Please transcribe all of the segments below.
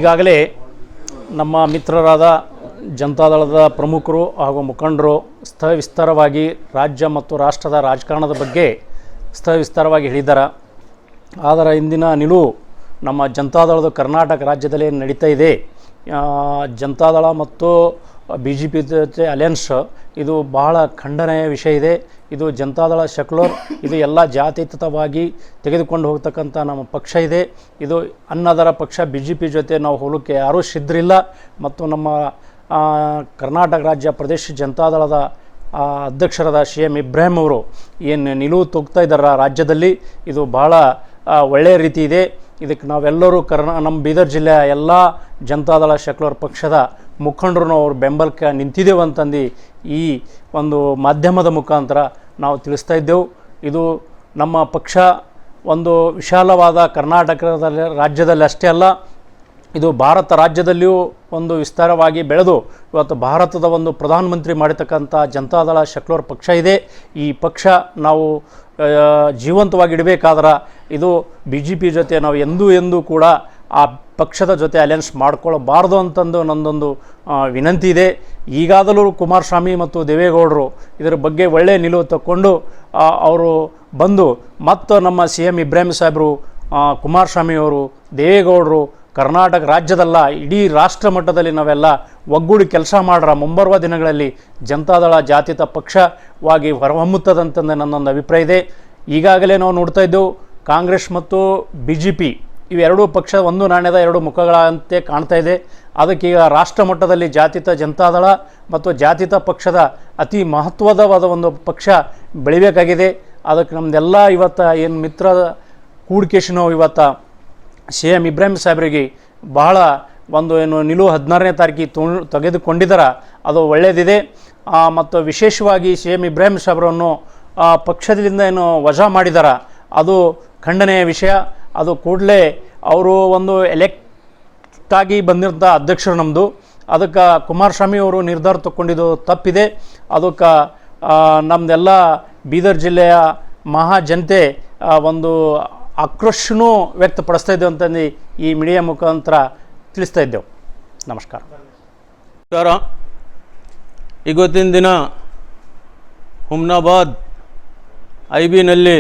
ಈಗಾಗಲೇ ನಮ್ಮ ಮಿತ್ರರಾದ ಜನತಾದಳದ ಪ್ರಮುಖರು ಹಾಗೂ ಮುಖಂಡರು ವಿಸ್ತಾರವಾಗಿ ರಾಜ್ಯ ಮತ್ತು ರಾಷ್ಟ್ರದ ರಾಜಕಾರಣದ ಬಗ್ಗೆ ವಿಸ್ತಾರವಾಗಿ ಹೇಳಿದ್ದಾರೆ. ಆದರೆ ಇಂದಿನ ನಿಲುವು ನಮ್ಮ ಜನತಾದಳದ ಕರ್ನಾಟಕ ರಾಜ್ಯದಲ್ಲಿ ನಡೀತಾ ಇದೆ. ಜನತಾದಳ ಮತ್ತು BJP ಜೊತೆ ಅಲಯನ್ಸ್ ಇದು ಬಹಳ ಖಂಡನೆಯ ವಿಷಯ ಇದೆ. ಇದು ಜನತಾದಳ ಸೆಕ್ಯುಲರ್, ಇದು ಎಲ್ಲ ಜಾತ್ಯತೀತವಾಗಿ ತೆಗೆದುಕೊಂಡು ಹೋಗ್ತಕ್ಕಂಥ ನಮ್ಮ ಪಕ್ಷ ಇದೆ. ಇದು ಅನ್ನದರ ಪಕ್ಷ. BJP ಜೊತೆ ನಾವು ಹೋಲಿಕೆ ಯಾರೂ ಸಿದ್ಧರಿಲ್ಲ. ಮತ್ತು ನಮ್ಮ ಕರ್ನಾಟಕ ರಾಜ್ಯ ಪ್ರದೇಶ ಜನತಾದಳದ ಅಧ್ಯಕ್ಷರಾದ CM ಇಬ್ರಾಹಿಂ ಅವರು ಏನು ನಿಲುವು ತೊಗ್ತಾ ಇದ್ದಾರೆ ರಾಜ್ಯದಲ್ಲಿ, ಇದು ಭಾಳ ಒಳ್ಳೆಯ ರೀತಿ ಇದೆ. ಇದಕ್ಕೆ ನಾವೆಲ್ಲರೂ ನಮ್ಮ ಬೀದರ್ ಜಿಲ್ಲೆಯ ಎಲ್ಲ ಜನತಾದಳ ಸೆಕ್ಯುಲರ್ ಪಕ್ಷದ ಮುಖಂಡರು ಅವ್ರ ಬೆಂಬಲಕ್ಕೆ ನಿಂತಿದ್ದೇವೆ ಅಂತಂದು ಈ ಒಂದು ಮಾಧ್ಯಮದ ಮುಖಾಂತರ ನಾವು ತಿಳಿಸ್ತಾ ಇದ್ದೆವು. ಇದು ನಮ್ಮ ಪಕ್ಷ ಒಂದು ವಿಶಾಲವಾದ ಕರ್ನಾಟಕದಲ್ಲಿ ರಾಜ್ಯದಲ್ಲಿ ಅಷ್ಟೇ ಅಲ್ಲ, ಇದು ಭಾರತ ರಾಜ್ಯದಲ್ಲಿಯೂ ಒಂದು ವಿಸ್ತಾರವಾಗಿ ಬೆಳೆದು ಇವತ್ತು ಭಾರತದ ಒಂದು ಪ್ರಧಾನಮಂತ್ರಿ ಮಾಡಿರ್ತಕ್ಕಂಥ ಜನತಾದಳ ಸೆಕ್ಯುಲರ್ ಪಕ್ಷ ಇದೆ. ಈ ಪಕ್ಷ ನಾವು ಜೀವಂತವಾಗಿ ಇಡಬೇಕಾದ್ರೆ ಇದು BJP ಜೊತೆ ನಾವು ಎಂದೂ ಕೂಡ ಆ ಪಕ್ಷದ ಜೊತೆ ಅಲಯನ್ಸ್ ಮಾಡ್ಕೊಳ್ಳಬಾರ್ದು ಅಂತಂದು ನನ್ನದೊಂದು ವಿನಂತಿ ಇದೆ. ಈಗಾಗಲೂ ಕುಮಾರಸ್ವಾಮಿ ಮತ್ತು ದೇವೇಗೌಡರು ಇದರ ಬಗ್ಗೆ ಒಳ್ಳೆಯ ನಿಲುವು ತಕ್ಕೊಂಡು ಅವರು ಬಂದು ಮತ್ತು ನಮ್ಮ CM ಇಬ್ರಾಹಿಂ ಸಾಹೇಬರು, ಕುಮಾರಸ್ವಾಮಿಯವರು, ದೇವೇಗೌಡರು ಕರ್ನಾಟಕ ರಾಜ್ಯದಲ್ಲ ಇಡೀ ರಾಷ್ಟ್ರ ಮಟ್ಟದಲ್ಲಿ ನಾವೆಲ್ಲ ಒಗ್ಗೂಡಿ ಕೆಲಸ ಮಾಡ್ರ ಮುಂಬರುವ ದಿನಗಳಲ್ಲಿ ಜನತಾದಳ ಜಾತ್ಯತೀತ ಪಕ್ಷವಾಗಿ ಹೊರಹೊಮ್ಮುತ್ತದಂತಂದು ನನ್ನೊಂದು ಅಭಿಪ್ರಾಯ ಇದೆ. ಈಗಾಗಲೇ ನಾವು ನೋಡ್ತಾ ಇದ್ದೆವು ಕಾಂಗ್ರೆಸ್ ಮತ್ತು BJP ಇವೆರಡೂ ಪಕ್ಷ ಒಂದು ನಾಣ್ಯದ ಎರಡು ಮುಖಗಳಂತೆ ಕಾಣ್ತಾ ಇದೆ. ಅದಕ್ಕೀಗ ರಾಷ್ಟ್ರ ಮಟ್ಟದಲ್ಲಿ ಜಾತ್ಯತೀತ ಜನತಾದಳ ಮತ್ತು ಜಾತ್ಯತೀತ ಪಕ್ಷದ ಅತಿ ಮಹತ್ವದವಾದ ಒಂದು ಪಕ್ಷ ಬೆಳಿಬೇಕಾಗಿದೆ. ಅದಕ್ಕೆ ನಮ್ಮದೆಲ್ಲ ಇವತ್ತು ಏನು ಮಿತ್ರ ಕೂಡಿಕೇಶಿ ನಾವು ಇವತ್ತು CM ಇಬ್ರಾಹಿಂ ಸಾಹೇಬರಿಗೆ ಬಹಳ ಒಂದು ಏನು ನಿಲುವು 16ನೇ ತಾರೀಕಿಗೆ ತೆಗೆದುಕೊಂಡಿದ್ದಾರೆ, ಅದು ಒಳ್ಳೆಯದಿದೆ. ಮತ್ತು ವಿಶೇಷವಾಗಿ CM ಇಬ್ರಾಹಿಂ ಸಾಹೇಬರನ್ನು ಪಕ್ಷದಿಂದ ಏನು ವಜಾ ಮಾಡಿದ್ದಾರೆ ಅದು ಖಂಡನೆಯ ವಿಷಯ. ಅದು ಕೂಡಲೇ ಅವರು ಒಂದು ಎಲೆಕ್ಟಾಗಿ ಬಂದಿರೋಂಥ ಅಧ್ಯಕ್ಷರು ನಮ್ಮದು. ಅದಕ್ಕೆ ಕುಮಾರಸ್ವಾಮಿ ಅವರು ನಿರ್ಧಾರ ತಗೊಂಡಿದ್ದು ತಪ್ಪಿದೆ. ಅದಕ್ಕೆ ನಮ್ಮದೆಲ್ಲ ಬೀದರ್ ಜಿಲ್ಲೆಯ ಮಹಾಜನತೆ ಒಂದು ಆಕ್ರೋಶನೂ ವ್ಯಕ್ತಪಡಿಸ್ತಾ ಇದ್ದೇವೆ ಅಂತಂದು ಈ ಮೀಡಿಯಾ ಮುಖಾಂತರ ತಿಳಿಸ್ತಾ ಇದ್ದೆವು. ನಮಸ್ಕಾರ. ಇವತ್ತಿನ ದಿನ Humnabad IBನಲ್ಲಿ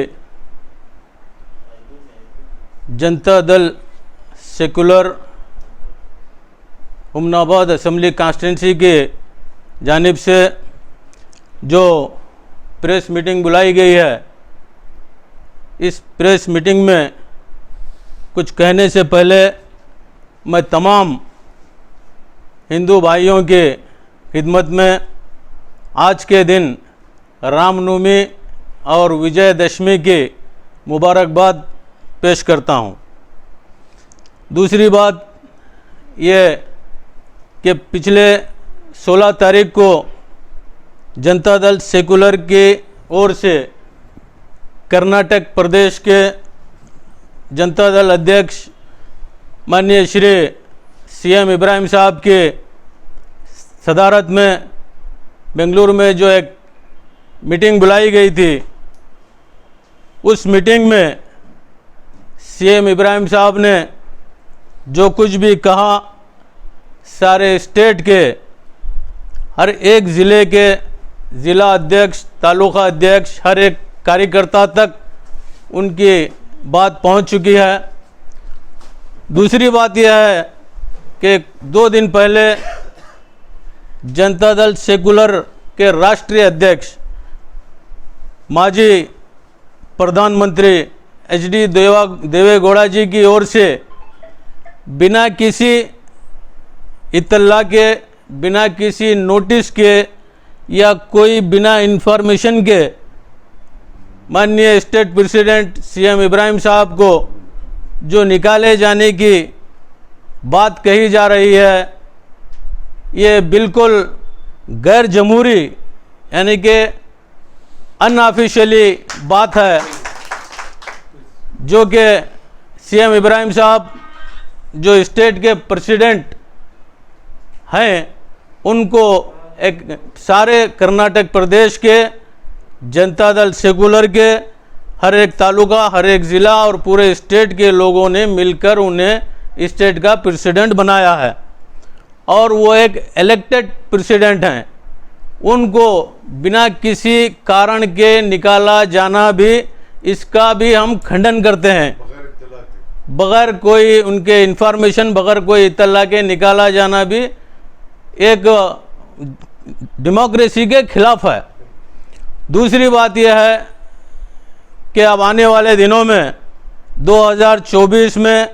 जनता-दल secular Humnabad assembly constituency की जानिब से जो प्रेस मीटिंग बुलाई गई है, इस प्रेस मीटिंग में कुछ कहने से पहले मैं तमाम हिंदू भाइयों के खिदमत में आज के दिन रामनवमी और विजयदशमी की मुबारकबाद पेश करता हूँ। दूसरी बात ये कि पिछले 16 तारीख को जनता दल सेकुलर की ओर से कर्नाटक प्रदेश के जनता दल अध्यक्ष माननीय श्री CM इब्राहिम साहब के सदारत में बेंगलुरु में जो एक मीटिंग बुलाई गई थी, उस मीटिंग में CM इब्राहिम साहब ने जो कुछ भी कहा, सारे स्टेट के हर एक ज़िले के ज़िला अध्यक्ष, तालुका अध्यक्ष, हर एक कार्यकर्ता तक उनकी बात पहुंच चुकी है। दूसरी बात यह है कि 2 दिन पहले जनता दल सेकुलर के राष्ट्रीय अध्यक्ष माजी प्रधानमंत्री HD देवेगौड़ा जी की ओर से बिना किसी इत्तला के, बिना किसी नोटिस के या कोई बिना इन्फॉर्मेशन के माननीय स्टेट प्रेसिडेंट CM इब्राहिम साहब को जो निकाले जाने की बात कही जा रही है, ये बिल्कुल गैर जमहूरी यानी कि अनऑफिशियली बात है, जो कि CM इब्राहिम साहब जो स्टेट के प्रेसिडेंट हैं, उनको एक सारे कर्नाटक प्रदेश के जनता दल सेकुलर के हर एक तालुका, हर एक ज़िला और पूरे स्टेट के लोगों ने मिलकर उन्हें स्टेट का प्रेसिडेंट बनाया है और वो एक इलेक्टेड प्रेसिडेंट हैं, उनको बिना किसी कारण के निकाला जाना भी, इसका भी हम खंडन करते हैं। बगैर कोई उनके इन्फॉर्मेशन, बगैर कोई इत्तला के निकाला जाना भी एक डेमोक्रेसी के खिलाफ है। दूसरी बात यह है कि अब आने वाले दिनों में 2024 में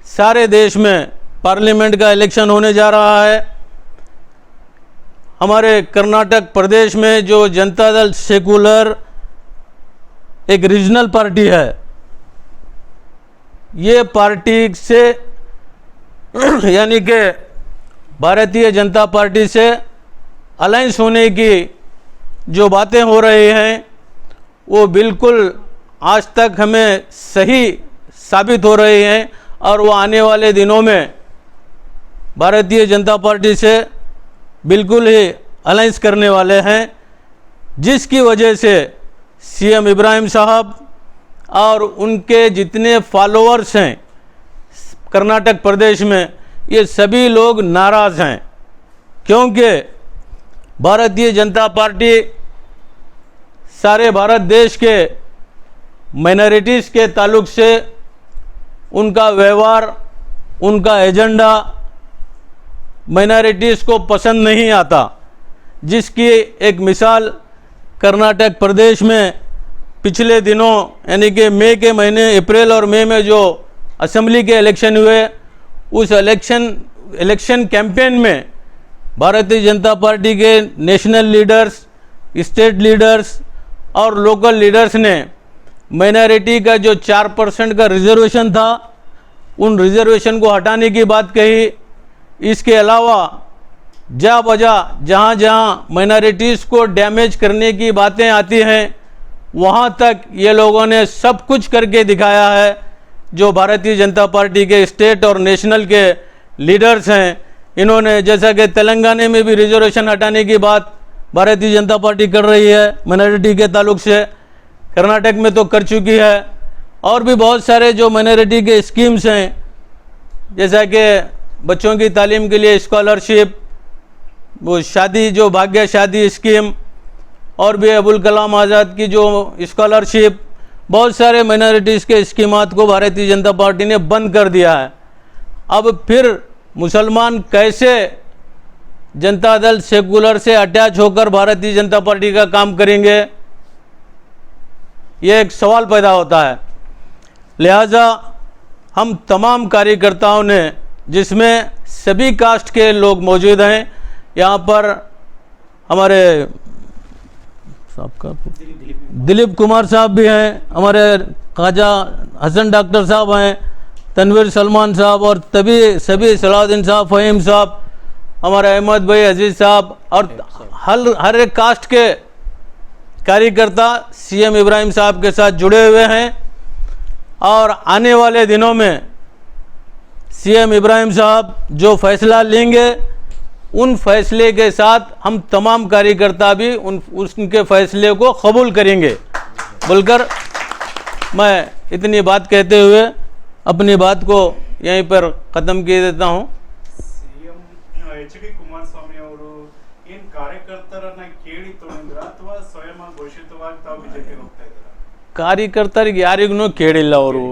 सारे देश में पार्लियामेंट का इलेक्शन होने जा रहा है। हमारे कर्नाटक प्रदेश में जो जनता दल सेकुलर एक रीजनल पार्टी है, ये पार्टी से यानी कि भारतीय जनता पार्टी से अलायंस होने की जो बातें हो रही हैं वो बिल्कुल आज तक हमें सही साबित हो रही हैं और वो आने वाले दिनों में भारतीय जनता पार्टी से बिल्कुल ही अलायंस करने वाले हैं, जिसकी वजह से सीएम इब्राहिम साहब और उनके जितने फॉलोअर्स हैं कर्नाटक प्रदेश में, ये सभी लोग नाराज़ हैं, क्योंकि भारतीय जनता पार्टी सारे भारत देश के माइनॉरिटीज़ के ताल्लुक से उनका व्यवहार, उनका एजेंडा माइनॉरिटीज़ को पसंद नहीं आता, जिसकी एक मिसाल कर्नाटक प्रदेश में पिछले दिनों यानी कि मई के महीने, अप्रैल और मई में जो असेंबली के इलेक्शन हुए, उस इलेक्शन कैंपेन में भारतीय जनता पार्टी के नेशनल लीडर्स, स्टेट लीडर्स और लोकल लीडर्स ने माइनॉरिटी का जो 4% का रिजर्वेशन था, उन रिजर्वेशन को हटाने की बात कही। इसके अलावा जा बजा जहाँ जहाँ माइनॉरिटीज़ को डैमेज करने की बातें आती हैं, वहाँ तक ये लोगों ने सब कुछ करके दिखाया है। जो भारतीय जनता पार्टी के स्टेट और नेशनल के लीडर्स हैं, इन्होंने, जैसा कि तेलंगाना में भी रिजर्वेशन हटाने की बात भारतीय जनता पार्टी कर रही है माइनॉरिटी के ताल्लुक से, कर्नाटक में तो कर चुकी है, और भी बहुत सारे जो माइनॉरिटी के स्कीम्स हैं, जैसा कि बच्चों की तालीम के लिए स्कॉलरशिप, वो शादी जो भाग्य शादी स्कीम, और भी अबुल कलाम आज़ाद की जो स्कॉलरशिप, बहुत सारे माइनॉरिटीज़ के स्कीमात को भारतीय जनता पार्टी ने बंद कर दिया है। अब फिर मुसलमान कैसे जनता दल सेकुलर से अटैच होकर भारतीय जनता पार्टी का काम करेंगे, ये एक सवाल पैदा होता है। लिहाजा हम तमाम कार्यकर्ताओं ने, जिसमें सभी कास्ट के लोग मौजूद हैं, यहाँ पर हमारे साहब दिलीप कुमार साहब भी हैं, हमारे ख्वाजा हसन डॉक्टर साहब हैं, तनवीर सलमान साहब, और सभी सलाउद्दीन साहब, फ़हीम साहब, हमारे अहमद भाई, अजीज़ साहब, और हर एक कास्ट के कार्यकर्ता सीएम इब्राहिम साहब के साथ जुड़े हुए हैं। और आने वाले दिनों में सीएम इब्राहिम साहब जो फैसला लेंगे, उन फैसले के साथ हम तमाम कार्यकर्ता भी उनके फैसले को कबूल करेंगे बोलकर मैं इतनी बात कहते हुए अपनी बात को यहीं पर ख़त्म किए देता हूँ। CM H D. ಕುಮಾರಸ್ವಾಮಿ ಅವರು ಏನು ಕಾರ್ಯಕರ್ತರನ್ನ ಕೇಳಿ ತೊಗೊಂಡ್ರ ಅಥವಾ ಸ್ವಯಂ ಘೋಷಿತವಾಗಿ ತಾವು ಬಿಜೆಪಿಗೆ ಹೋಗ್ತಾ ಇದ್ದಾರೆ? ಕಾರ್ಯಕರ್ತರಿಗೆ ಯಾರಿಗೂ ಕೇಳಿಲ್ಲ ಅವರು.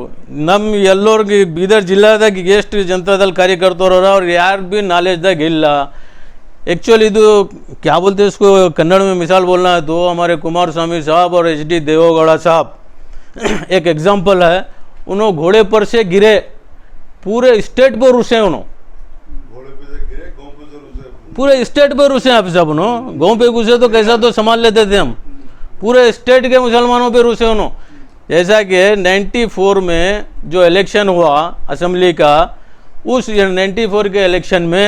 ನಮ್ಮ ಎಲ್ಲರಿಗೆ ಬೀದರ್ ಜಿಲ್ಲಾದಾಗ ಎಷ್ಟು ಜನತಾದಳ ಕಾರ್ಯಕರ್ತರು ಅವ್ರಿಗೆ ಯಾರು भी नॉलेजದಾಗ ಇಲ್ಲ. एक्चुअली ಇದು क्या बोलते हैं इसको, कन्नड़ में मिसाल बोलना है तो हमारे कुमार स्वामी साहब और एच.डी. देवेगौड़ा साहब एक एग्जाम्पल है। उन्होंने घोड़े पर से गिरे, पूरे स्टेट पर रुसे, उन्होंने पूरे स्टेट पर रुसे। आप सब उन्होंने गाँव पे घुसे तो कैसा तो संभाल लेते थे हम, पूरे स्टेट के मुसलमानों पे रुसे उन्होंने। जैसा कि 94 में जो इलेक्शन हुआ असेंबली का, उस 94 के इलेक्शन में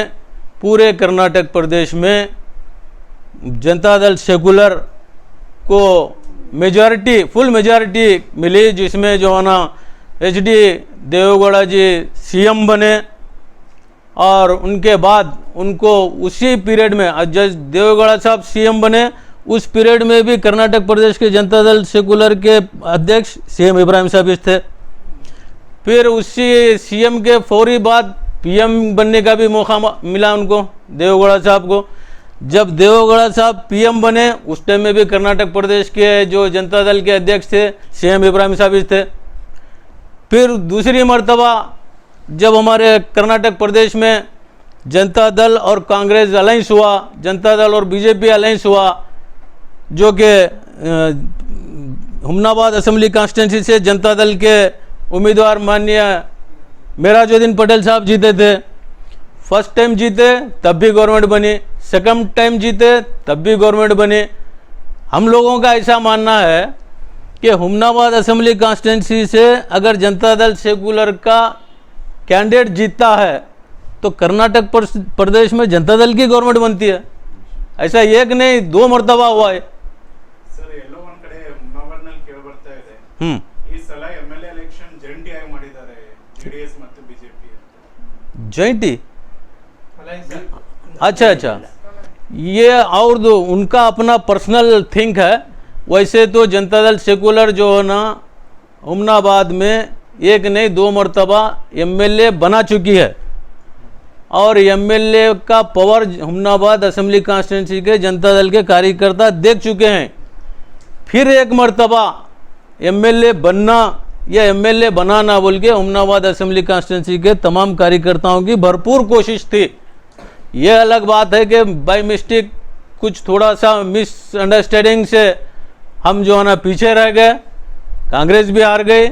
पूरे कर्नाटक प्रदेश में जनता दल सेकुलर को मेजॉरिटी, फुल मेजॉरिटी मिली, जिसमें जो है ना एच.डी. देवेगौड़ा जी सीएम बने। और उनके बाद उनको उसी पीरियड में जब देवेगौड़ा साहब सीएम बने, उस पीरियड में भी कर्नाटक प्रदेश के जनता दल सेकुलर के अध्यक्ष सीएम इब्राहिम साहब थे। फिर उसी सीएम के फौरी बाद पीएम बनने का भी मौका मिला उनको, देवेगौड़ा साहब को। जब देवेगौड़ा साहब पीएम बने उस टाइम में भी कर्नाटक प्रदेश के जो जनता दल के अध्यक्ष थे सीएम इब्राहिम साहब थे। फिर दूसरी मर्तबा जब हमारे कर्नाटक प्रदेश में जनता दल और कांग्रेस अलायंस हुआ, जनता दल और बीजेपी अलायंस हुआ, जो कि हुमनाबाद असेंबली कॉन्स्टिट्यूंसी से जनता दल के उम्मीदवार माननीय मेराजुद्दीन पटेल साहब जीते थे। फर्स्ट टाइम जीते तब भी गवर्नमेंट बनी, सेकंड टाइम जीते तब भी गवर्नमेंट बनी। हम लोगों का ऐसा मानना है कि हुमनाबाद असेंबली कॉन्स्टिट्यूंसी से अगर जनता दल सेकुलर का कैंडिडेट जीतता है तो कर्नाटक प्रदेश में जनता दल की गवर्नमेंट बनती है। ऐसा एक नहीं 2 मरतबा हुआ है। ಸರ್ ಎಲ್ಲೋ ಒಂದ್ ಕಡೆ ಹುಮ್ನಾಬಾದ್ನಲ್ಲಿ ಕೇಳಿ ಬರ್ತಾ ಇದೆ, ಈ ಸಲ MLA ಎಲೆಕ್ಷನ್ ಜಂಟಿಯಾಗಿ ಮಾಡಿದ್ದಾರೆ JDS ಮತ್ತು ಬಿಜೆಪಿ ಅಂತ। जॉइंटी, अच्छा अच्छा, ये और दो उनका अपना पर्सनल थिंक है। वैसे तो जनता दल सेकुलर जो है ना हुमनाबाद में एक नहीं 2 मरतबा MLA बना चुकी है और MLA का पावर हुमनाबाद असेंबली कॉन्स्टिट्यूंसी के जनता दल के कार्यकर्ता देख चुके हैं। फिर एक मरतबा MLA बनना या MLA बनाना बोल के हुमनाबाद असेंबली कॉन्स्टिट्यूंसी के तमाम कार्यकर्ताओं की भरपूर कोशिश थी। ये अलग बात है कि बाय मिस्टेक कुछ थोड़ा सा मिसअंडरस्टैंडिंग से हम जो है ना पीछे रह गए, कांग्रेस भी हार गई,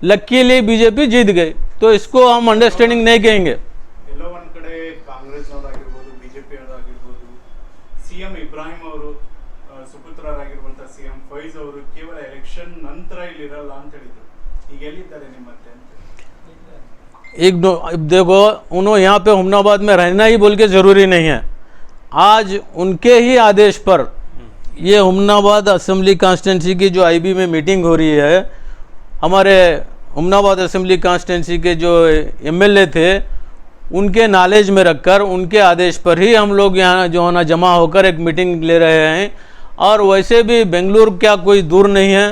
लकीली बीजेपी जीत गई, तो इसको हम अंडरस्टैंडिंग नहीं कहेंगे। ಎಲ್ಲೋ ಒಂದ್ ಕಡೆ ಕಾಂಗ್ರೆಸ್ನವರಾಗಿರ್ಬೋದು, ಬಿಜೆಪಿ ಅವರಾಗಿರ್ಬೋದು, ಸಿಎಂ ಇಬ್ರಾಹಿಂ ಅವರು ಸುಪುತ್ರರಾಗಿರುವಂತ ಸಿಎಂ ಫೈಜ್ ಅವರು ಕೇವಲ ಎಲೆಕ್ಷನ್ ನಂತರ ಇಲ್ಲಿ ಇರಲ್ಲ ಅಂತ ಹೇಳಿದ್ರು, ಈಗ ಎಲ್ಲಿದ್ದಾರೆ ನಿಮ್ಮತ್ತೆ ಅಂತ? एक दो देखो, उन्होंने यहाँ पे हुमनाबाद में रहना ही बोल के ज़रूरी नहीं है। आज उनके ही आदेश पर ये हुमनाबाद असेंबली कॉन्स्टिट्यूंसी की जो IB में मीटिंग हो रही है, हमारे हुमनाबाद असेंबली कॉन्स्टिट्यूंसी के जो MLA थे उनके नॉलेज में रखकर उनके आदेश पर ही हम लोग यहाँ जो है ना जमा होकर एक मीटिंग ले रहे हैं। और वैसे भी बेंगलुरु क्या कोई दूर नहीं है,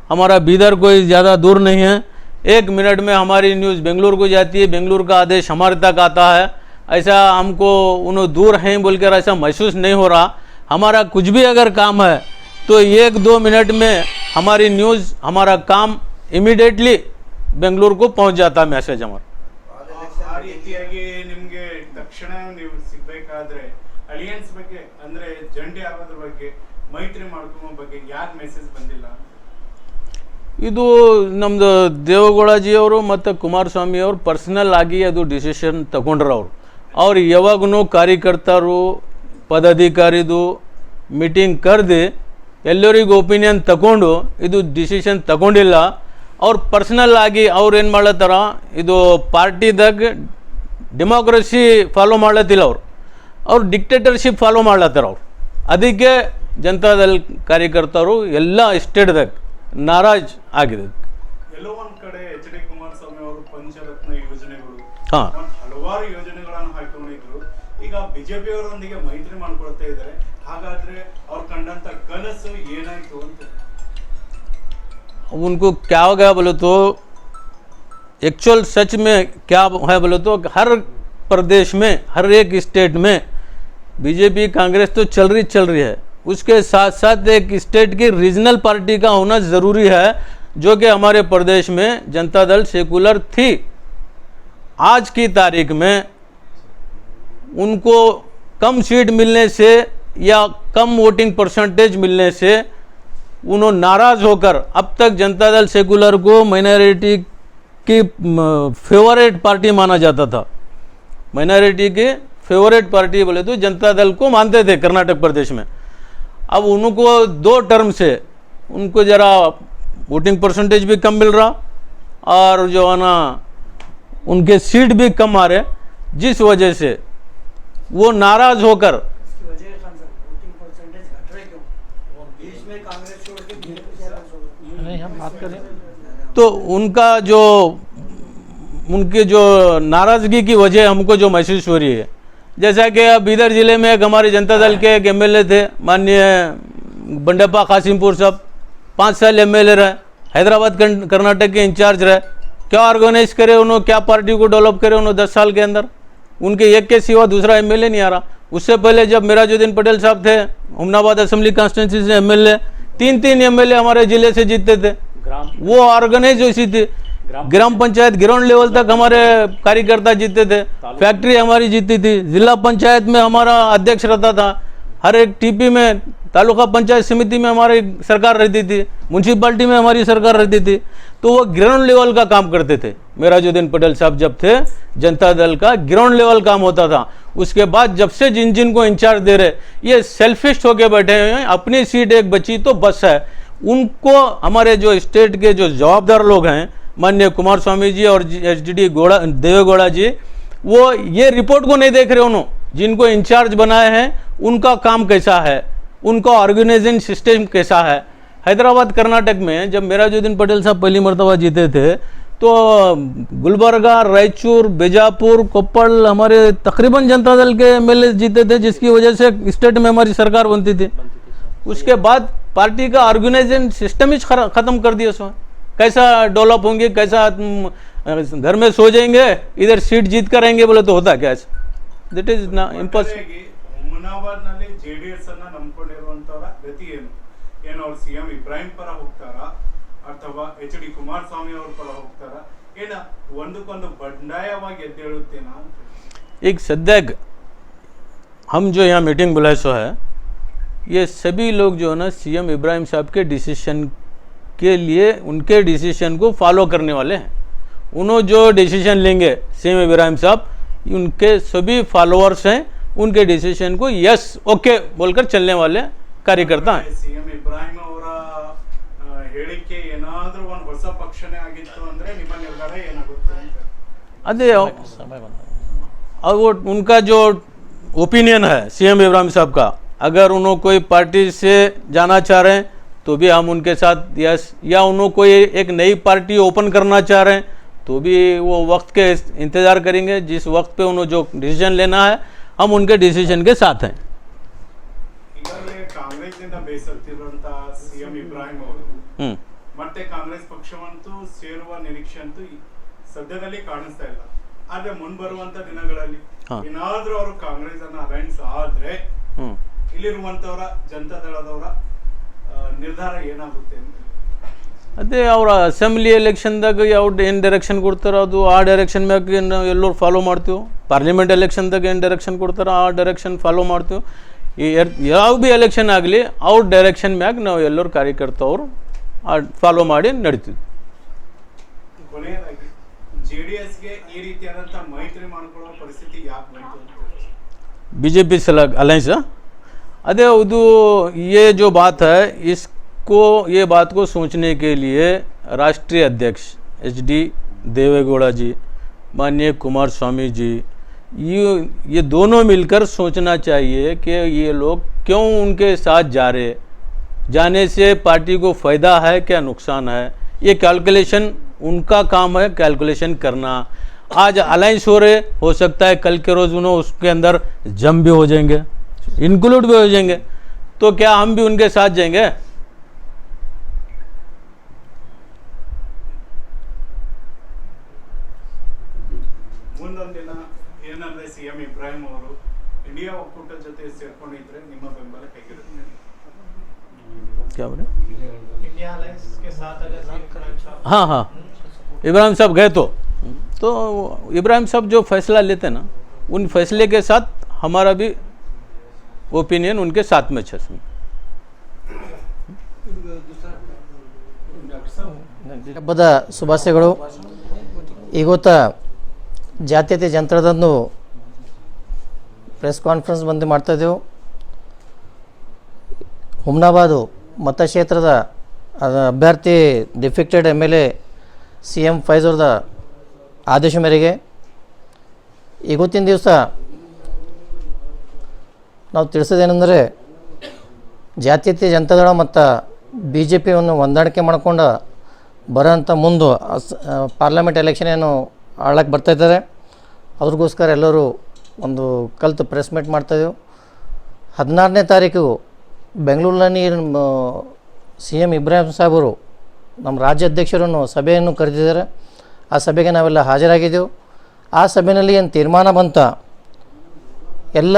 हमारा बीदर कोई ज़्यादा दूर नहीं है। 1 मिनट में हमारी न्यूज़ बेंगलुरु को जाती है, बेंगलुरु का आदेश हमारे तक आता है। ऐसा हमको उन्होंने दूर हैं बोलकर ऐसा महसूस नहीं हो रहा। हमारा कुछ भी अगर काम है तो 1-2 मिनट में हमारी न्यूज़, हमारा काम इमीडिएटली बेंगलुरु को पहुंच जाता है मैसेज हमारा। ಆ ರೀತಿಯಾಗಿ ನಿಮ್ಗೆ ತಕ್ಷಣ ನೀವು ಸಿಗ್ಬೇಕಾದ್ರೆ ಅಲಿಯನ್ಸ್ ಬಗ್ಗೆ ಅಂದ್ರೆ ಜಂಟಿ ಆಗೋದ್ರ ಬಗ್ಗೆ, ಮೈತ್ರಿ ಮಾಡ್ಕೊಳ್ಳೋ ಬಗ್ಗೆ ಯಾಕೆ ಮೆಸೇಜ್ ಬಂದಿಲ್ಲ? ಇದು ನಮ್ಮದು ದೇವೇಗೌಡಜಿ ಅವರು ಮತ್ತು ಕುಮಾರಸ್ವಾಮಿ ಅವರು ಪರ್ಸನಲ್ ಆಗಿ ಅದು ಡಿಸಿಷನ್ ತಗೊಂಡ್ರು ಅವರು. ಅವ್ರು ಯಾವಾಗೂ ಕಾರ್ಯಕರ್ತರು ಪದಾಧಿಕಾರಿದು ಮೀಟಿಂಗ್ ಕರೆದು ಎಲ್ಲರಿಗೂ ಒಪಿನಿಯನ್ ತಗೊಂಡು ಇದು ಡಿಸಿಷನ್ ತಗೊಂಡಿಲ್ಲ. ಅವ್ರು ಪರ್ಸನಲ್ ಆಗಿ ಅವ್ರು ಏನು ಮಾಡ್ಲತ್ತಾರ, ಇದು ಪಾರ್ಟಿದಾಗ ಡೆಮೋಕ್ರಸಿ ಫಾಲೋ ಮಾಡ್ಲತ್ತಿಲ್ಲ, ಅವ್ರು ಡಿಕ್ಟೇಟರ್ಶಿಪ್ ಫಾಲೋ ಮಾಡ್ಲತ್ತಾರ ಅವ್ರು. ಅದಕ್ಕೆ ಜನತಾದಳ ಕಾರ್ಯಕರ್ತರು ಎಲ್ಲ ಸ್ಟೇಟ್ದಾಗ ನಾರಾಜ್ ಆಗಿದೆ. ಎಲ್ಲೋ ಒಂದ್ ಕಡೆ HD ಕುಮಾರಸ್ವಾಮಿ ಅವರು ಪಂಚರತ್ನ ಯೋಜನೆಗಳು, ಹಾಂ, ಹಲವಾರು ಯೋಜನೆಗಳನ್ನು ಹಾಕೊಂಡಿದ್ರು. ಈಗ ಬಿಜೆಪಿ ಅವರೊಂದಿಗೆ ಮೈತ್ರಿ ಮಾಡ್ಕೊಳ್ತಾ ಇದ್ದಾರೆ. ಹಾಗಾದ್ರೆ ಅವ್ರು ಕಂಡಂತ ಕನಸು ಏನಾಯ್ತು ಅಂತ? उनको क्या हो गया बोले तो एक्चुअल सच में क्या है बोले तो हर प्रदेश में, हर एक स्टेट में बीजेपी कांग्रेस तो चल रही है, उसके साथ साथ एक स्टेट की रीजनल पार्टी का होना ज़रूरी है, जो कि हमारे प्रदेश में जनता दल सेकुलर थी। आज की तारीख में उनको कम सीट मिलने से या कम वोटिंग परसेंटेज मिलने से उन्होंने नाराज़ होकर, अब तक जनता दल सेकुलर को माइनॉरिटी की फेवरेट पार्टी माना जाता था, माइनॉरिटी की फेवरेट पार्टी बोले तो जनता दल को मानते थे कर्नाटक प्रदेश में। अब उनको 2 टर्म से उनको ज़रा वोटिंग परसेंटेज भी कम मिल रहा और जो है ना उनके सीट भी कम आ रहे, जिस वजह से वो नाराज़ होकर नहीं हम बात करें तो उनका जो उनकी जो नाराज़गी की वजह हमको जो महसूस हो रही है। जैसा कि अब इधर ज़िले में एक हमारे जनता दल के एक MLA थे माननीय बंडप्पा कासिमपुर साहब, 5 साल MLA रहे, हैदराबाद कर्नाटक के इंचार्ज रहे, क्या ऑर्गेनाइज करे उन्होंने, क्या पार्टी को डेवलप करे उन्होंने 10 साल के अंदर। उनके एक के सिवा दूसरा एमएलए नहीं आ रहा। उससे पहले जब मेराजुद्दीन पटेल साहब थे हुमनाबाद असेंबली कॉन्स्टिट्यूंसी से एमएलए, 3 एमएलए हमारे जिले से जीतते थे। वो ऑर्गेनाइज हुई थी। ग्राम पंचायत ग्राउंड लेवल तक हमारे कार्यकर्ता जीतते थे, फैक्ट्री हमारी जीती थी, जिला पंचायत में हमारा अध्यक्ष रहता था, हर एक टीपी में, तालुका पंचायत समिति में हमारी सरकार रहती थी, म्यूनसिपालिटी में हमारी सरकार रहती थी। तो वो ग्राउंड लेवल का काम करते थे। मेराजुद्दीन पटेल साहब जब थे, जनता दल का ग्राउंड लेवल काम होता था। उसके बाद जब से जिन जिन को इंचार्ज दे रहे, ये सेल्फिश होके बैठे हुए हैं, अपनी सीट एक बची तो बस है। उनको हमारे जो स्टेट के जो जवाबदार लोग हैं, माननीय कुमार स्वामी जी और एचडीडी देवेगौड़ा जी, वो ये रिपोर्ट को नहीं देख रहे। उन्होंने जिनको इंचार्ज बनाए हैं उनका काम कैसा है, उनका ऑर्गेनाइजिंग सिस्टम कैसा है। हैदराबाद कर्नाटक में जब मेराजुद्दीन पटेल साहब पहली मरतबा जीते थे तो गुलबर्गा, रायचूर, बीजापुर, कोप्पल हमारे तकरीबन जनता दल के एमएलए जीते थे, जिसकी वजह से स्टेट में हमारी सरकार बनती थी। उसके बाद पार्टी का ऑर्गेनाइजिंग सिस्टम ही खत्म कर दिया। उसमें कैसा डेवलप होंगे, कैसा घर में सो जाएंगे, इधर सीट जीत कर आएंगे बोले तो होता क्या ऐसा? दैट इज ना इम्पॉसिबल। ಹುಮನಾಬಾದ್ನಲ್ಲಿ ಜೆಡಿಎಸ್ ಅನ್ನ ನಂಬಿಕೊಂಡಿರುವಂತವರ ಗತಿ ಏನು? ಏನು ಅವ್ರು ಸಿಎಂ ಇಬ್ರಾಹಿಂ ಪರ ಹೋಗ್ತಾರಾ ಅಥವಾ ಎಚ್.ಡಿ. ಕುಮಾರಸ್ವಾಮಿ ಅವ್ರ ಪರ ಹೋಗ್ತಾರಾ? ಏನ ಒಂದಕ್ಕೊಂದು ಬಂಡಾಯವಾಗಿ ಎದ್ದೇಳುತ್ತೇನಾ ಅಂತ? एक सद्य हम जो यहाँ मीटिंग बुलाए सो है, ये सभी लोग जो है ना सीएम इब्राहिम साहब के डिसीजन के लिए, उनके डिसीजन को फॉलो करने वाले हैं। उन्होंने जो डिसीजन लेंगे सीएम इब्राहिम साहब, उनके सभी फॉलोअर्स हैं, उनके डिसीजन को यस ओके बोलकर चलने वाले कार्यकर्ता हैं। ಸಿಎಂ ಇಬ್ರಾಹಿಂ ಅವರ ಹೇಳಿಕೆ ಏನಾದರೂ ಒಂದು ಹೊಸ ಪಕ್ಷನೇ ಆಗಿತ್ತು ಅಂದ್ರೆ ನಿಮ್ಮ ನಿರ್ಧಾರ ಏನಾಗುತ್ತೆ ಅಂತ? अरे और वो उनका जो ओपिनियन है सीएम इब्राहिम साहब का, अगर उन्होंने कोई पार्टी से जाना चाह रहे हैं तो भी हम उनके साथ यस, या उन्होंने कोई एक नई पार्टी ओपन करना चाह रहे हैं तो भी वो वक्त के इंतज़ार करेंगे। जिस वक्त पे उन्होंने जो डिसीजन लेना है हम उनके डिसीजन के साथ हैं। ಈಗಾಗಲೇ ಕಾಂಗ್ರೆಸ್ನಿಂದ ಬೇಸತ್ತಿರುವಂತ ಸಿಎಂ ಇಬ್ರಾಹಿಂ ಅವರು ಮತ್ತೆ ಕಾಂಗ್ರೆಸ್ ಪಕ್ಷವಂತೂ ಸೇರುವ ನಿರೀಕ್ಷೆ ಅಂತೂ ಸದ್ಯದಲ್ಲಿ ಕಾಣಿಸ್ತಾ ಇಲ್ಲ. ಆದ್ರೆ ಮುಂಬರುವಂತ ದಿನಗಳಲ್ಲಿ ಏನಾದ್ರೂ ಅವರು ಕಾಂಗ್ರೆಸ್ ಅನ್ನ ಅಲೈನ್ಸ್ ಆದ್ರೆ ಇಲ್ಲಿರುವಂತವರ ಜನತಾ ದಳದವರ ನಿರ್ಧಾರ ಏನಾಗುತ್ತೆ ಅಂತ? ಅದೇ ಅವರ ಅಸೆಂಬ್ಲಿ ಎಲೆಕ್ಷನ್ದಾಗ ಯಾವ ಏನು ಡೈರೆಕ್ಷನ್ ಕೊಡ್ತಾರೋ ಅದು ಆ ಡೈರೆಕ್ಷನ್ ಮ್ಯಾಗ ನಾವು ಎಲ್ಲರೂ ಫಾಲೋ ಮಾಡ್ತೀವಿ. ಪಾರ್ಲಿಮೆಂಟ್ ಎಲೆಕ್ಷನ್ದಾಗ ಏನು ಡೈರೆಕ್ಷನ್ ಕೊಡ್ತಾರೋ ಆ ಡೈರೆಕ್ಷನ್ ಫಾಲೋ ಮಾಡ್ತೀವಿ. ಯಾವ ಭೀ ಎಲೆಕ್ಷನ್ ಆಗಲಿ ಅವ್ರ ಡೈರೆಕ್ಷನ್ ಮ್ಯಾಗ ನಾವು ಎಲ್ಲರೂ ಕಾರ್ಯಕರ್ತವ್ರು ಫಾಲೋ ಮಾಡಿ ನಡೀತೀವಿ. ಕೊನೆಯದಾಗಿ ಜೆಡಿಎಸ್ಗೆ ಈ ರೀತಿಯಾದಂತಹ ಮೈತ್ರಿ ಮಾಡಿಕೊಳ್ಳುವ ಪರಿಸ್ಥಿತಿ ಯಾಕೆ ಬಂತು ಅಂತ? बीजेपी से अलायंस, अरे उदू ये जो बात है इसको, ये बात को सोचने के लिए राष्ट्रीय अध्यक्ष एचडी देवेगौड़ा जी, माननीय कुमार स्वामी जी, ये दोनों मिलकर सोचना चाहिए कि ये लोग क्यों उनके साथ जा रहे, जाने से पार्टी को फ़ायदा है क्या नुकसान है। ये कैलकुलेशन उनका काम है, कैलकुलेशन करना। आज अलायंस हो रहे, हो सकता है कल के रोज़ उन्होंने उसके अंदर जम भी हो जाएंगे, इंक्लूड भी हो जाएंगे, तो क्या हम भी उनके साथ जाएंगे? ಮುಂದೊಂದಿನ ಏನಂದ್ರೆ ಸಿಎಂ ಇಬ್ರಾಹಿಂ ಅವರು ಇಂಡಿಯಾ ಒಕ್ಕೂಟದ ಜೊತೆ ಸೇರ್ಕೊಂಡಿದ್ರೆ ನಿಮ್ಮ ಬೆಂಬಲ ಹೇಗಿರುತ್ತೆ? क्या बोले? इंडिया अलायंस के साथ अगर हाँ हाँ, इब्राहिम साहब गए तो इब्राहिम साहब जो फैसला लेते ना, उन फैसले के साथ हमारा भी ओपिनियन उनके साथ में है। ಹಬ್ಬದ ಶುಭಾಶಯಗಳು. ಇವತ್ತ ಜಾತ್ಯತೀತ ಜನತಾದಳದಂದು ಪ್ರೆಸ್ ಕಾನ್ಫರೆನ್ಸ್ ಬಂದು ಮಾಡ್ತಾಯಿದ್ದೆವು. ಹುಮ್ನಾಬಾದು ಮತಕ್ಷೇತ್ರದ ಅಭ್ಯರ್ಥಿ ಡಿಫೆಕ್ಟೆಡ್ ಎಮ್.ಎಲ್.ಎ ಸಿ.ಎಂ. ಫೈಜ್ ಅವ್ರದ ಆದೇಶ ಮೇರೆಗೆ ಇವತ್ತಿನ ದಿವಸ ನಾವು ತಿಳಿಸೋದೇನೆಂದರೆ, ಜಾತ್ಯತೀತ ಜನತಾದಳ ಮತ್ತು BJPಯನ್ನು ಹೊಂದಾಣಿಕೆ ಮಾಡ್ಕೊಂಡು ಬರೋಂಥ ಮುಂದೆ ಪಾರ್ಲಿಮೆಂಟ್ ಎಲೆಕ್ಷನ್ ಏನು ಆಳಕ್ಕೆ ಬರ್ತಾಯಿದ್ದಾರೆ, ಅದ್ರಗೋಸ್ಕರ ಎಲ್ಲರೂ ಒಂದು ಕಲಿತು ಪ್ರೆಸ್ ಮೀಟ್ ಮಾಡ್ತಾಯಿದ್ದೆವು. 16ನೇ ತಾರೀಕು ಬೆಂಗಳೂರಿನಲ್ಲಿ ಸಿ ಎಂ ಇಬ್ರಾಹಿಂ ಸಾಹೇಬರು ನಮ್ಮ ರಾಜ್ಯಾಧ್ಯಕ್ಷರನ್ನು ಸಭೆಯನ್ನು ಕರೆದಿದ್ದಾರೆ. ಆ ಸಭೆಗೆ ನಾವೆಲ್ಲ ಹಾಜರಾಗಿದ್ದೆವು. ಆ ಸಭೆಯಲ್ಲಿ ಏನು ತೀರ್ಮಾನ ಬಂತ, ಎಲ್ಲ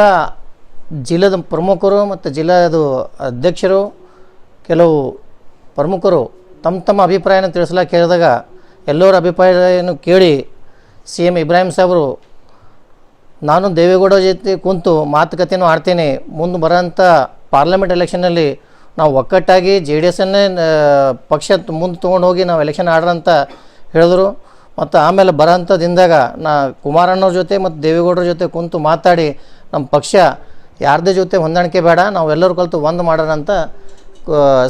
ಜಿಲ್ಲೆದ ಪ್ರಮುಖರು ಮತ್ತು ಜಿಲ್ಲೆದು ಅಧ್ಯಕ್ಷರು, ಕೆಲವು ಪ್ರಮುಖರು ತಮ್ಮ ತಮ್ಮ ಅಭಿಪ್ರಾಯನ ತಿಳಿಸ್ಲಾಕ ಕೇಳಿದಾಗ ಎಲ್ಲರ ಅಭಿಪ್ರಾಯವನ್ನು ಕೇಳಿ ಸಿ ಎಂ ಇಬ್ರಾಹಿಂ ಸಾಹೇಬರು, ನಾನು ದೇವೇಗೌಡ ಜೊತೆ ಕುಂತು ಮಾತುಕತೆನೂ ಆಡ್ತೇನೆ, ಮುಂದೆ ಬರೋಂಥ ಪಾರ್ಲಿಮೆಂಟ್ ಎಲೆಕ್ಷನ್ನಲ್ಲಿ ನಾವು ಒಕ್ಕಟ್ಟಾಗಿ JDSನ್ನೇ ಪಕ್ಷ ಮುಂದೆ ತೊಗೊಂಡು ಹೋಗಿ ನಾವು ಎಲೆಕ್ಷನ್ ಆಡ್ರ ಅಂತ ಹೇಳಿದ್ರು. ಮತ್ತು ಆಮೇಲೆ ಬರೋಂಥ ದಿನದಾಗ ನಾ ಕುಮಾರಣ್ಣವ್ರ ಜೊತೆ ಮತ್ತು ದೇವೇಗೌಡರ ಜೊತೆ ಕುಂತು ಮಾತಾಡಿ ನಮ್ಮ ಪಕ್ಷ ಯಾರದೇ ಜೊತೆ ಹೊಂದಾಣಿಕೆ ಬೇಡ, ನಾವು ಎಲ್ಲರೂ ಕಲಿತು ಒಂದು ಮಾಡೋಣ ಅಂತ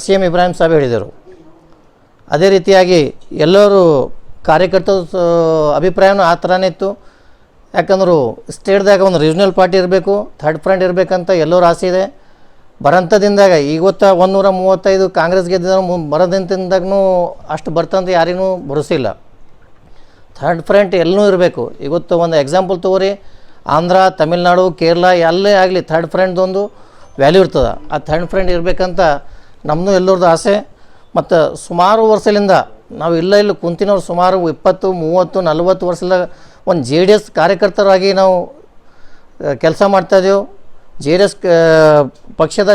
ಸಿ ಎಂ ಇಬ್ರಾಹಿಂ ಸಾಹೇಬ್ ಹೇಳಿದರು. ಅದೇ ರೀತಿಯಾಗಿ ಎಲ್ಲರೂ ಕಾರ್ಯಕರ್ತರ ಅಭಿಪ್ರಾಯನೂ ಆ ಥರನೇ ಇತ್ತು. ಯಾಕಂದ್ರೆ ಸ್ಟೇಟ್ದಾಗ ಒಂದು ರೀಜ್ನಲ್ ಪಾರ್ಟಿ ಇರಬೇಕು, ಥರ್ಡ್ ಫ್ರಂಟ್ ಇರಬೇಕಂತ ಎಲ್ಲರ ಆಸೆ ಇದೆ. ಬರೋಂಥದಿಂದಾಗ ಇವತ್ತು 135 ಕಾಂಗ್ರೆಸ್ ಗೆದ್ದಿದ್ರು, ಬರೋದಿಂದಾಗೂ ಅಷ್ಟು ಬರ್ತಂತ ಯಾರಿಗೂ ಭರೋಸೆ ಇಲ್ಲ. ಥರ್ಡ್ ಫ್ರಂಟ್ ಎಲ್ಲೂ ಇರಬೇಕು. ಇವತ್ತು ಒಂದು ಎಕ್ಸಾಂಪಲ್ ತೊಗೋರಿ, ಆಂಧ್ರ, ತಮಿಳ್ನಾಡು, ಕೇರಳ ಎಲ್ಲೇ ಆಗಲಿ ಥರ್ಡ್ ಫ್ರಂಟ್ದೊಂದು ವ್ಯಾಲ್ಯೂ ಇರ್ತದೆ. ಆ ಥರ್ಡ್ ಫ್ರಂಟ್ ಇರಬೇಕಂತ ನಮ್ಮದು ಎಲ್ಲರದ್ದು ಆಸೆ. ಮತ್ತು ಸುಮಾರು ವರ್ಷದಿಂದ ನಾವು ಇಲ್ಲಿ ಕುಂತಿನವ್ರು ಸುಮಾರು 20, 30, 40 ವರ್ಷದ ಒಂದು JDS ಕಾರ್ಯಕರ್ತರಾಗಿ ನಾವು ಕೆಲಸ ಮಾಡ್ತಾಯಿದ್ದೆವು. JDS ಪಕ್ಷದ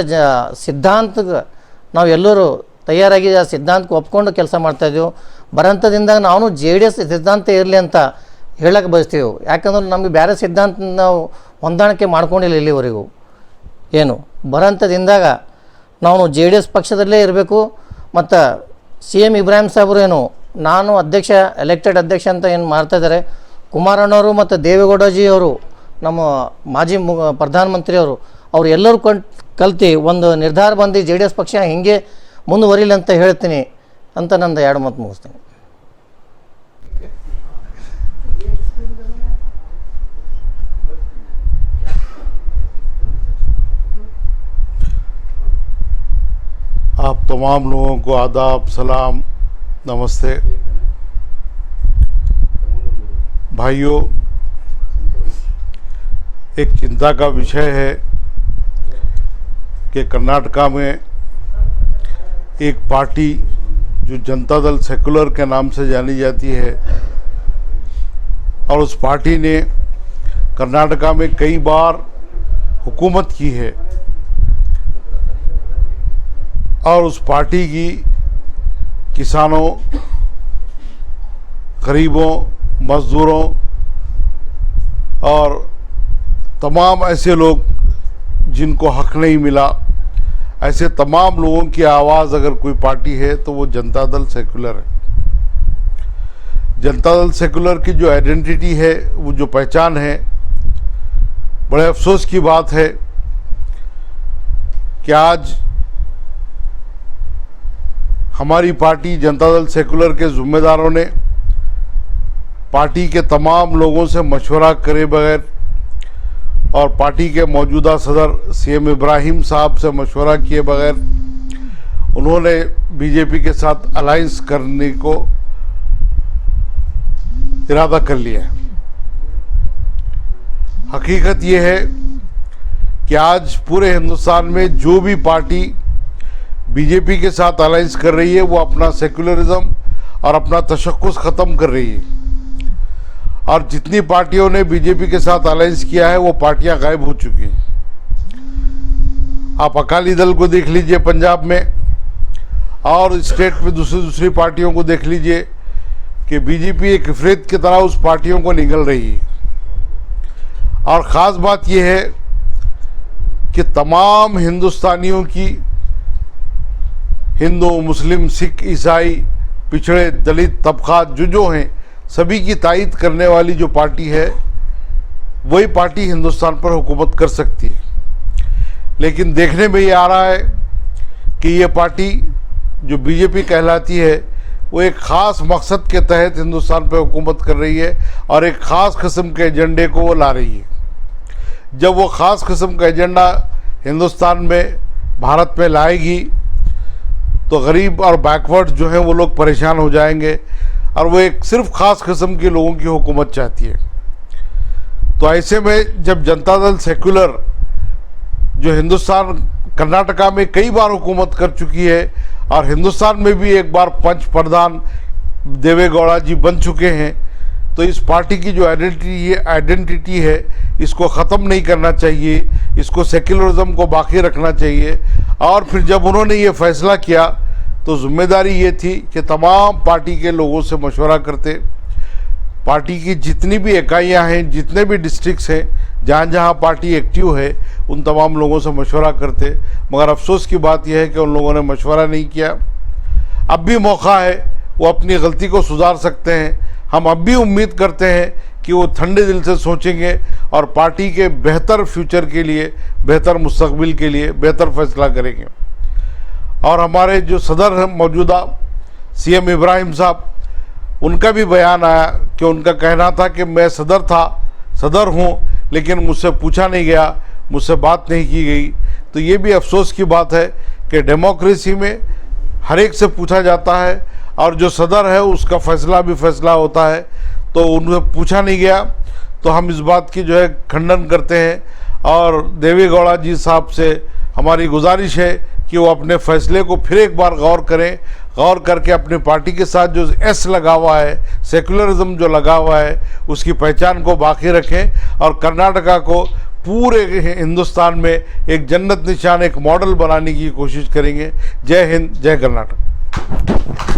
ಸಿದ್ಧಾಂತಕ್ಕೆ ನಾವು ಎಲ್ಲರೂ ತಯಾರಾಗಿ ಆ ಸಿದ್ಧಾಂತಕ್ಕೆ ಒಪ್ಕೊಂಡು ಕೆಲಸ ಮಾಡ್ತಾಯಿದ್ದೆವು. ಬರೋಂಥದಿಂದ ನಾವು JDS ಸಿದ್ಧಾಂತ ಇರಲಿ ಅಂತ ಹೇಳಕ್ಕೆ ಬಯಸ್ತೀವಿ. ಯಾಕಂದ್ರೆ ನಮಗೆ ಬೇರೆ ಸಿದ್ಧಾಂತ ನಾವು ಹೊಂದಾಣಿಕೆ ಮಾಡ್ಕೊಂಡಿಲ್ಲ ಇಲ್ಲಿವರೆಗೂ. ಏನು ಬರೋಂಥದಿಂದಾಗ ನಾವು JDS ಪಕ್ಷದಲ್ಲೇ ಇರಬೇಕು. ಮತ್ತು ಸಿ ಎಂ ಇಬ್ರಾಹಿಂ ಸಾಹೇಬರು ಏನು ನಾನು ಅಧ್ಯಕ್ಷ, ಎಲೆಕ್ಟೆಡ್ ಅಧ್ಯಕ್ಷ ಅಂತ ಏನು ಮಾಡ್ತಾಯಿದ್ದಾರೆ, ಕುಮಾರಣ್ಣವರು ಮತ್ತು ದೇವೇಗೌಡಜಿಯವರು ನಮ್ಮ ಮಾಜಿ ಪ್ರಧಾನಮಂತ್ರಿಯವರು ಅವರು ಎಲ್ಲರೂ ಕಲ್ತು ಒಂದು ನಿರ್ಧಾರ ಬಂದು JDS ಪಕ್ಷ ಹೀಗೆ ಮುಂದುವರಿಲಿ ಅಂತ ಹೇಳ್ತೀನಿ ಅಂತ ನಂದು 2 ಮಾತು ಮುಗಿಸ್ತೀನಿ. आप तमाम लोगों को आदाब, सलाम, नमस्ते। भाइयों, एक चिंता का विषय है कि कर्नाटका में एक पार्टी जो जनता दल सेकुलर के नाम से जानी जाती है और उस पार्टी ने कर्नाटका में कई बार हुकूमत की है और उस पार्टी की किसानों, गरीबों, मजदूरों और तमाम ऐसे लोग जिनको हक नहीं मिला, ऐसे तमाम लोगों की आवाज़ अगर कोई पार्टी है तो वो जनता दल सेकुलर है। जनता दल सेकुलर की जो आइडेंटिटी है, वो जो पहचान है, बड़े अफसोस की बात है कि आज हमारी पार्टी जनता दल सेकुलर के जिम्मेदारों ने पार्टी के तमाम लोगों से मशवरा करे बगैर और पार्टी के मौजूदा सदर CM इब्राहिम साहब से मशवरा किए बगैर उन्होंने बीजेपी के साथ अलायंस करने को इरादा कर लिया है। हकीकत ये है कि आज पूरे हिंदुस्तान में जो भी पार्टी बीजेपी के साथ अलायंस कर रही है वो अपना सेकुलरिज्म और अपना तशक्कुस ख़त्म कर रही है और जितनी पार्टियों ने बीजेपी के साथ अलायंस किया है वो पार्टियां गायब हो चुकी हैं। आप अकाली दल को देख लीजिए पंजाब में और स्टेट में दूसरी पार्टियों को देख लीजिए कि बीजेपी एक इफरीत की तरह उस पार्टियों को निगल रही है। और ख़ास बात यह है कि तमाम हिंदुस्तानियों की, हिंदू, मुस्लिम, सिख, ईसाई, पिछड़े, दलित तबकात जो हैं, सभी की तायद करने वाली जो पार्टी है वही पार्टी हिंदुस्तान पर हुकूमत कर सकती है। लेकिन देखने में ये आ रहा है कि ये पार्टी जो बीजेपी कहलाती है वो एक ख़ास मकसद के तहत हिंदुस्तान पर हुकूमत कर रही है और एक ख़ास किस्म के एजेंडे को वो ला रही है। जब वो ख़ास किस्म का एजेंडा हिंदुस्तान में, भारत में लाएगी तो गरीब और बैकवर्ड जो हैं वो लोग परेशान हो जाएंगे और वो एक सिर्फ ख़ास किस्म के लोगों की हुकूमत चाहती है। तो ऐसे में जब जनता दल सेकुलर जो हिंदुस्तान, कर्नाटका में कई बार हुकूमत कर चुकी है और हिंदुस्तान में भी एक बार पंच प्रधान देवेगौड़ा जी बन चुके हैं, तो इस पार्टी की जो आइडेंटिटी है इसको ख़त्म नहीं करना चाहिए, इसको सेक्युलरिज्म को बाकी रखना चाहिए। और फिर जब उन्होंने ये फैसला किया तो जिम्मेदारी ये थी कि तमाम पार्टी के लोगों से मशवरा करते, पार्टी की जितनी भी इकाइयाँ हैं, जितने भी डिस्ट्रिक्ट्स हैं जहाँ जहाँ पार्टी एक्टिव है, उन तमाम लोगों से मशवरा करते। मगर अफसोस की बात यह है कि उन लोगों ने मशवरा नहीं किया। अब भी मौका है, वो अपनी गलती को सुधार सकते हैं। हम अब भी उम्मीद करते हैं कि वो ठंडे दिल से सोचेंगे और पार्टी के बेहतर फ्यूचर के लिए, बेहतर मुस्तकबिल के लिए बेहतर फैसला करेंगे। और हमारे जो सदर हैं मौजूदा सीएम इब्राहिम साहब, उनका भी बयान आया कि उनका कहना था कि मैं सदर हूँ लेकिन मुझसे पूछा नहीं गया, मुझसे बात नहीं की गई। तो ये भी अफसोस की बात है कि डेमोक्रेसी में हर एक से पूछा जाता है और जो सदर है उसका फैसला भी फैसला होता है, तो उनसे पूछा नहीं गया। तो हम इस बात की जो है खंडन करते हैं और देवेगौड़ा जी साहब से हमारी गुजारिश है कि वो अपने फैसले को फिर एक बार गौर करें, गौर करके अपनी पार्टी के साथ जो एस लगा हुआ है, सेकुलरिज्म जो लगा हुआ है, उसकी पहचान को बाकी रखें और कर्नाटका को पूरे हिंदुस्तान में एक जन्नत निशान, एक मॉडल बनाने की कोशिश करेंगे। जय हिंद, जय कर्नाटक।